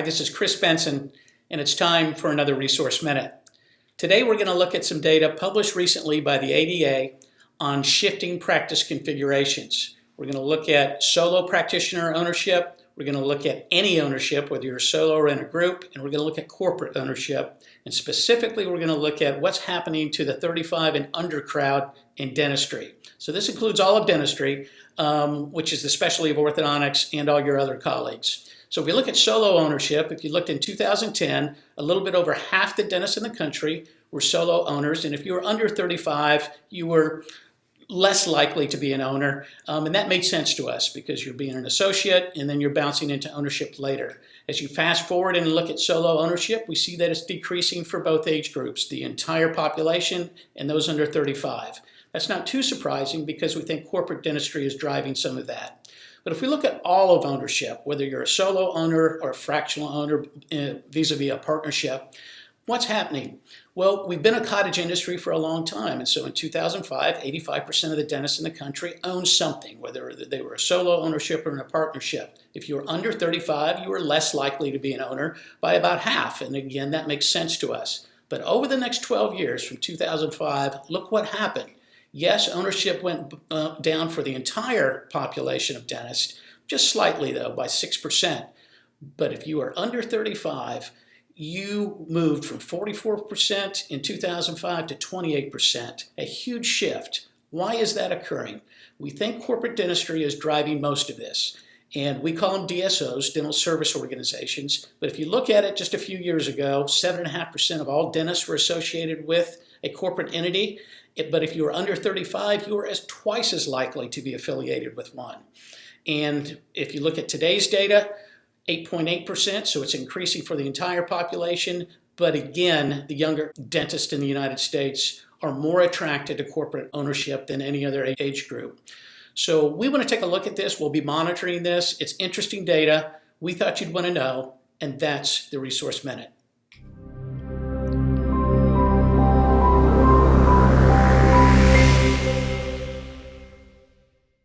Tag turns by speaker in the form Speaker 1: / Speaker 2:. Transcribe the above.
Speaker 1: this is Chris Bentson, and it's time for another Resource Minute. Today we're going to look at some data published recently by the ADA on shifting practice configurations. We're going to look at solo practitioner ownership, we're going to look at any ownership, whether you're solo or in a group, and we're going to look at corporate ownership. And specifically, we're going to look at what's happening to the 35 and under crowd in dentistry. So this includes all of dentistry, which is the specialty of orthodontics and all your other colleagues. So if we look at solo ownership, if you looked in 2010, a little bit over half the dentists in the country were solo owners. And if you were under 35, you were less likely to be an owner. And that made sense to us because you're being an associate and then you're bouncing into ownership later. As you fast forward and look at solo ownership, we see that it's decreasing for both age groups, the entire population and those under 35. That's not too surprising because we think corporate dentistry is driving some of that. But if we look at all of ownership, whether you're a solo owner or a fractional owner vis-a-vis a partnership, what's happening? Well, we've been a cottage industry for a long time. And so in 2005, 85% of the dentists in the country owned something, whether they were a solo ownership or in a partnership. If you were under 35, you were less likely to be an owner by about half. And again, that makes sense to us. But over the next 12 years, from 2005, look what happened. Yes, ownership went down for the entire population of dentists, just slightly though, by 6%. But if you are under 35, you moved from 44% in 2005 to 28%, a huge shift. Why is that occurring? We think corporate dentistry is driving most of this. And we call them DSOs, dental service organizations. But if you look at it just a few years ago, 7.5% of all dentists were associated with a corporate entity. But if you were under 35, you were twice as likely to be affiliated with one. And if you look at today's data, 8.8%, so it's increasing for the entire population. But again, the younger dentists in the United States are more attracted to corporate ownership than any other age group. So we want to take a look at this. We'll be monitoring this. It's interesting data. We thought you'd want to know, and that's the Resource Minute.